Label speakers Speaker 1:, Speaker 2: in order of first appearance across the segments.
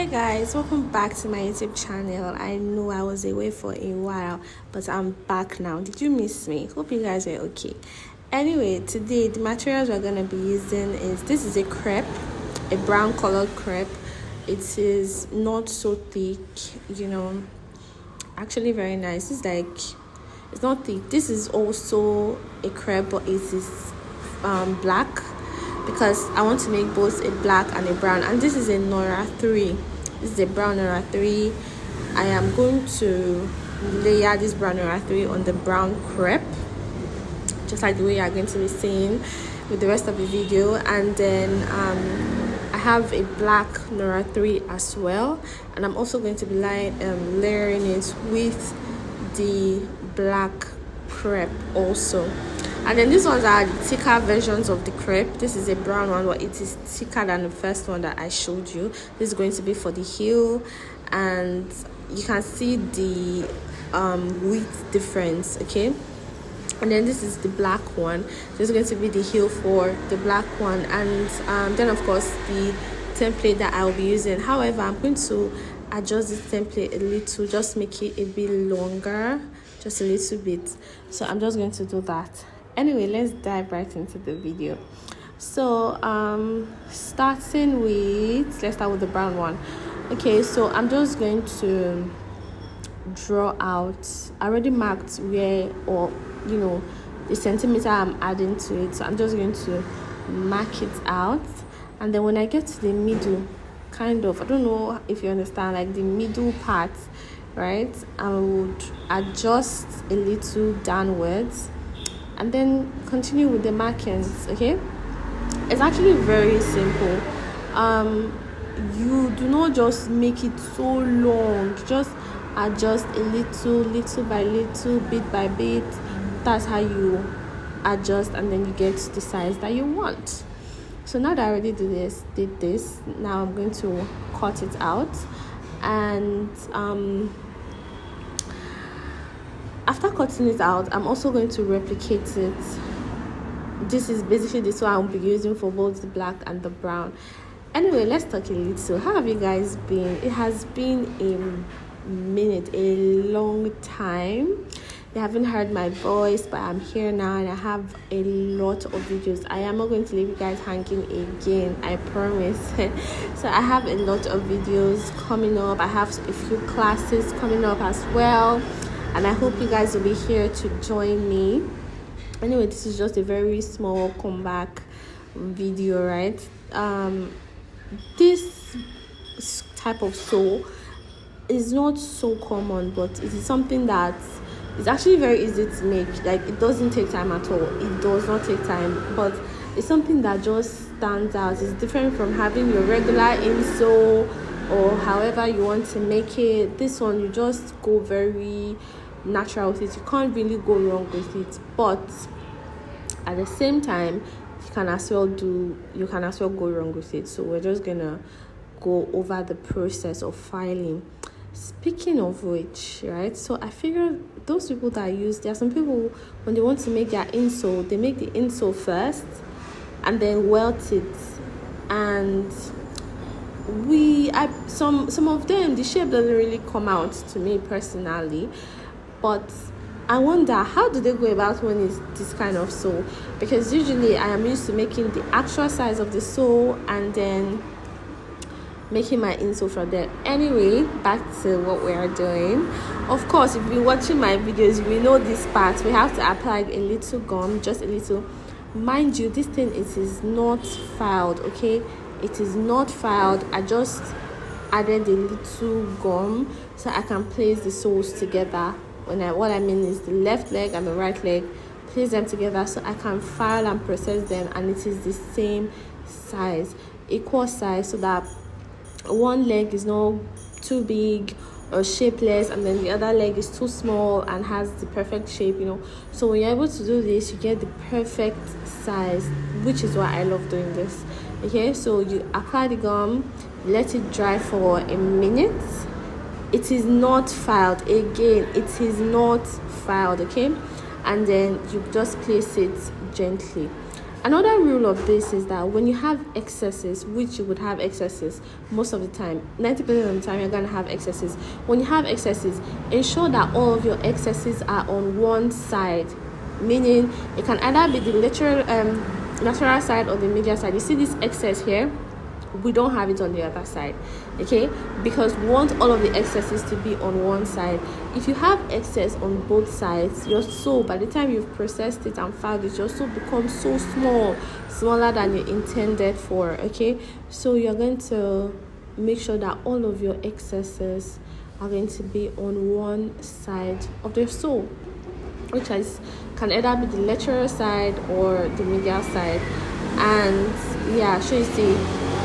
Speaker 1: Hey guys, welcome back to my YouTube channel. I know I was away for a while, but I'm back now. Did you miss me? Hope you guys are okay. Anyway, today the materials we're going to be using this is a crepe, a brown colored crepe. It is not so thick, actually very nice. It's not thick. This is also a crepe, but it is black, because I want to make both a black and a brown. And this is a Nora 3. This is a brown Nora 3. I am going to layer this brown Nora 3 on the brown crepe, just like the way you are going to be seeing with the rest of the video. And then I have a black Nora 3 as well, and I'm also going to be layering it with the black crepe also. And then these ones are the thicker versions of the crepe. This is a brown one, but it is thicker than the first one that I showed you. This is going to be for the heel, and you can see the width difference, okay? And then this is the black one. This is going to be the heel for the black one, and then of course the template that I will be using. However, I'm going to adjust this template a little, just make it a bit longer, just a little bit. So I'm just going to do that. Anyway, let's dive right into the video. So let's start with the brown one. Okay, so I'm just going to draw out. I already marked where, or the centimeter I'm adding to it, so I'm just going to mark it out. And then when I get to the middle, I don't know if you understand, like the middle part, right, I would adjust a little downwards and then continue with the markings. Okay, it's actually very simple. You do not just make it so long, just adjust a little by little, bit by bit. That's how you adjust, and then you get the size that you want. So now that I already did this, now I'm going to cut it out. And after cutting it out, I'm also going to replicate it. This is basically this one I'll be using for both the black and the brown. Anyway, let's talk a little. How have you guys been? It has been a minute, a long time. You haven't heard my voice, but I'm here now, and I have a lot of videos. I am not going to leave you guys hanging again, I promise. So I have a lot of videos coming up. I have a few classes coming up as well, and I hope you guys will be here to join me. Anyway, this is just a very small comeback video, right? This type of sew is not so common, but it is something that it's actually very easy to make. Like, it doesn't take time at all. It does not take time, but it's something that just stands out. It's different from having your regular insole or however you want to make it. This one, you just go very natural with it. You can't really go wrong with it, but at the same time, you can as well go wrong with it. So we're just gonna go over the process of filing. Speaking of which, right, so I figured those people that there are some people, when they want to make their insole, they make the insole first and then welt it. And some of them, the shape doesn't really come out to me personally, but I wonder, how do they go about when it's this kind of sew? Because usually I am used to making the actual size of the sew and then making my insole from there. Anyway, back to what we are doing. Of course, if you're watching my videos, we know this part. We have to apply a little gum, just a little. Mind you, this thing, it is not filed, okay? It is not filed. I just added a little gum so I can place the soles together. What I mean is the left leg and the right leg, place them together so I can file and process them, and it is the same size, equal size, so that one leg is not too big or shapeless, and then the other leg is too small and has the perfect shape, So when you're able to do this, you get the perfect size, which is why I love doing this. Okay, so you apply the gum, let it dry for a minute. It is not filed. Again, it is not filed, okay? And then you just place it gently. Another rule of this is that when you have excesses, which you would have excesses most of the time, 90% of the time you're going to have excesses. When you have excesses, ensure that all of your excesses are on one side, meaning it can either be the lateral side or the medial side. You see this excess here? We don't have it on the other side, okay, because we want all of the excesses to be on one side. If you have excess on both sides, your sew, by the time you've processed it and filed it, your sew becomes so small, smaller than you intended for, okay. So you're going to make sure that all of your excesses are going to be on one side of the sew, which can either be the lateral side or the medial side. And yeah, so you see,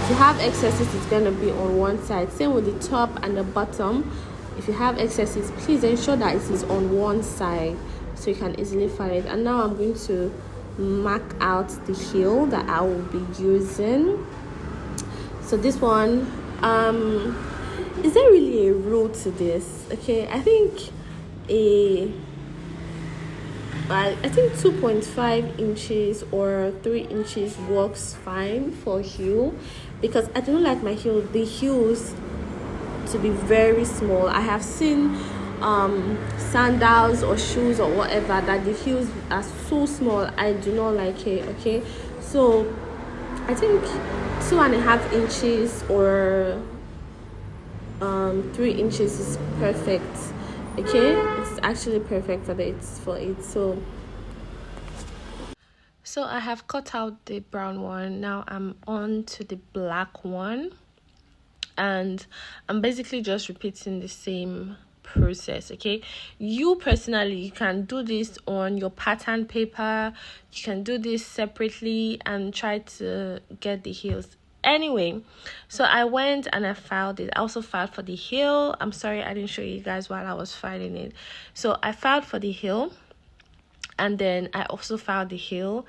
Speaker 1: if you have excesses, it's going to be on one side. Same with the top and the bottom. If you have excesses, please ensure that it is on one side so you can easily find it. And now I'm going to mark out the heel that I will be using. So this one, is there really a rule to this? Okay, I think 2.5 inches or 3 inches works fine for heel, because I don't like the heels to be very small. I have seen sandals or shoes or whatever that the heels are so small. I do not like it, okay. So I think 2.5 inches or 3 inches is perfect, okay. It's actually perfect for it. So I have cut out the brown one. Now I'm on to the black one, and I'm basically just repeating the same process, okay. You personally, you can do this on your pattern paper, you can do this separately and try to get the heels. Anyway, so I went and I filed it. I also filed for the heel. I'm sorry I didn't show you guys while I was filing it. So I filed for the heel, and then I also filed the heel.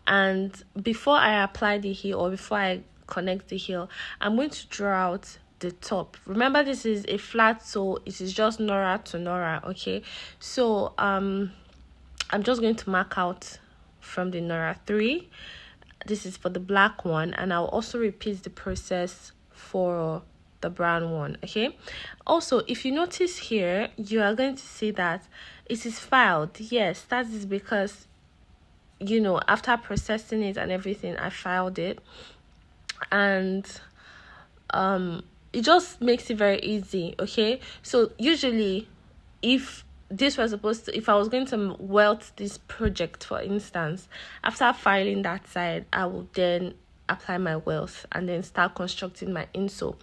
Speaker 1: And before I apply the heel, or before I connect the heel, I'm going to draw out the top. Remember, this is a flat, so it is just Nora to Nora, okay. So I'm just going to mark out from the Nora 3. This is for the black one, and I'll also repeat the process for the brown one, okay. Also, if you notice here, you are going to see that it is filed. Yes, that is because, you know, after processing it and everything, I filed it, and it just makes it very easy, okay. So usually, if I was going to welt this project, for instance, after filing that side, I will then apply my welt and then start constructing my insole.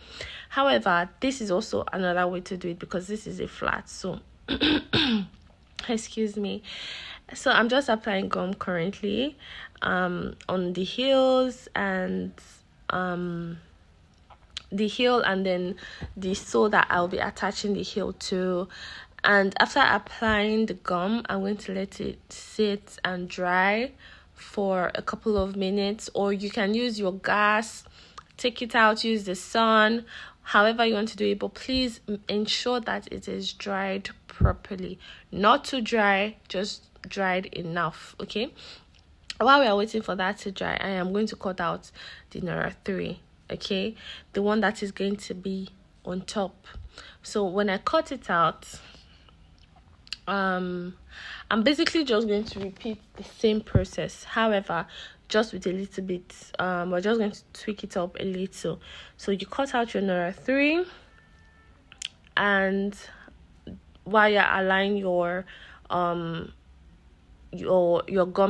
Speaker 1: However, this is also another way to do it, because this is a flat, so excuse me. So I'm just applying gum currently on the heels and the heel, and then the sole that I'll be attaching the heel to. And after applying the gum, I'm going to let it sit and dry for a couple of minutes, or you can use your gas, take it out, use the sun, however you want to do it, but please ensure that it is dried properly. Not too dry, just dried enough, okay. While we are waiting for that to dry, I am going to cut out the Nora 3, okay, the one that is going to be on top. So when I cut it out, I'm basically just going to repeat the same process, however, just with a little bit, we're just going to tweak it up a little. So you cut out your Nora 3, and while you're allowing your gum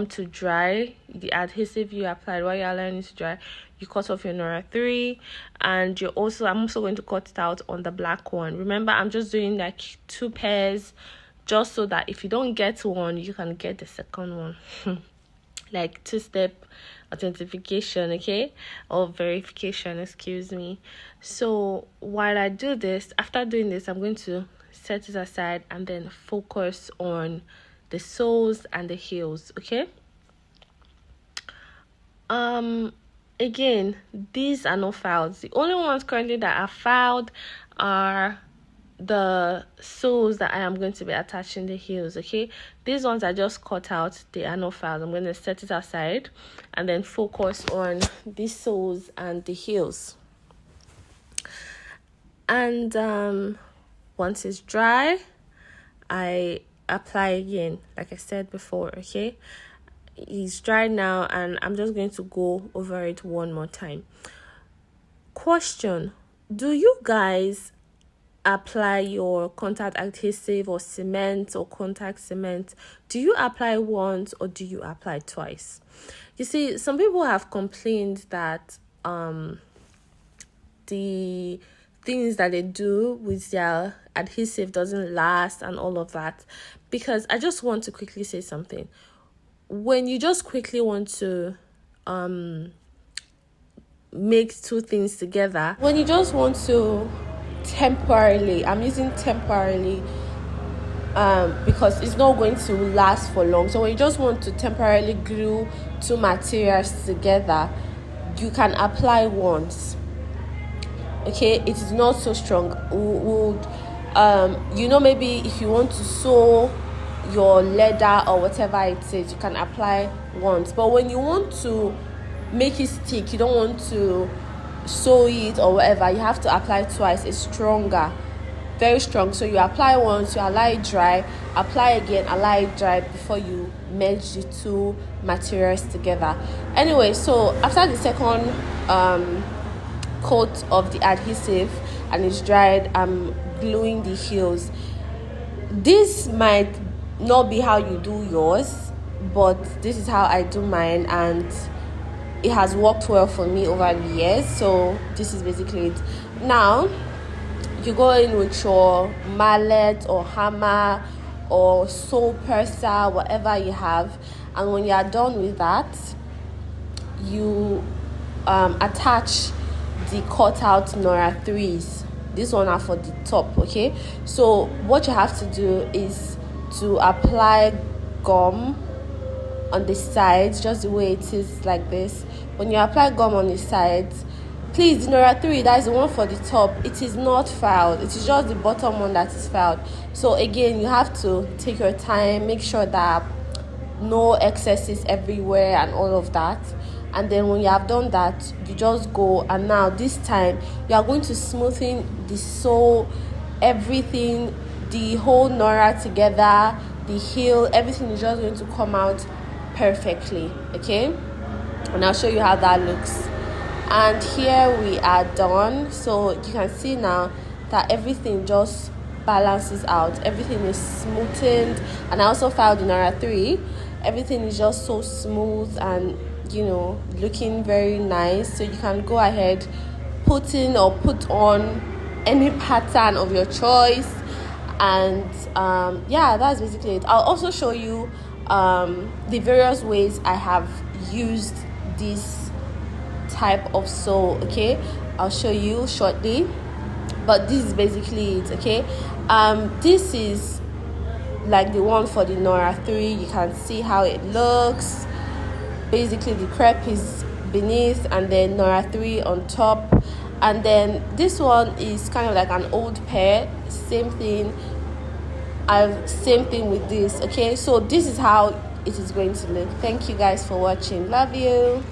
Speaker 1: to dry, the adhesive you applied, while you're allowing it to dry, you cut off your Nora 3, and I'm also going to cut it out on the black one. Remember, I'm just doing like 2 pairs, just so that if you don't get one, you can get the second one. Like 2-step authentication, okay, or verification, excuse me. So while I do this, after doing this, I'm going to set it aside and then focus on the soles and the heels, okay. Again, these are not filed. The only ones currently that are filed are the soles that I am going to be attaching the heels. Okay, these ones are just cut out, they are not filed. I'm going to set it aside and then focus on these soles and the heels. And once it's dry, I apply again, like I said before. Okay, it's dry now and I'm just going to go over it one more time. Question: do you guys apply your contact adhesive or cement or contact cement? Do you apply once or do you apply twice? You see, some people have complained that the things that they do with their adhesive doesn't last and all of that. Because I just want to quickly say something. When you just quickly want to make two things together, when you just want to temporarily, I'm using temporarily because it's not going to last for long. So when you just want to temporarily glue two materials together, you can apply once. Okay, it is not so strong. Maybe if you want to sew your leather or whatever it is, you can apply once. But when you want to make it stick, you don't want to sew it or whatever, you have to apply twice. It's stronger, very strong. So you apply once, you allow it dry, apply again, allow it dry before you merge the two materials together. Anyway, so after the second coat of the adhesive and it's dried, I'm gluing the heels. This might not be how you do yours, but this is how I do mine, and it has worked well for me over the years. So this is basically it. Now you go in with your mallet or hammer or saw percer, whatever you have, and when you are done with that, you attach the cut out Nora 3s. This one are for the top. Okay, so what you have to do is to apply gum on the sides, just the way it is, like this. When you apply gum on the sides, please, the Nora 3, that is the one for the top, it is not filed. It is just the bottom one that is filed. So again, you have to take your time, make sure that no excesses everywhere and all of that. And then when you have done that, you just go, and now this time you are going to smoothen the sole, everything, the whole Nora together, the heel, everything is just going to come out perfectly. Okay, and I'll show you how that looks. And here we are done. So you can see now that everything just balances out, everything is smoothened. And I also filed the Nora 3. Everything is just so smooth and looking very nice. So you can go ahead, put in or put on any pattern of your choice. And that's basically it. I'll also show you the various ways I have used this type of sew. Okay, I'll show you shortly, but this is basically it. Okay, this is like the one for the Nora 3. You can see how it looks. Basically the crepe is beneath and then Nora 3 on top, and then this one is kind of like an old pair. Same thing with this. Okay, so this is how it is going to look. Thank you guys for watching. Love you.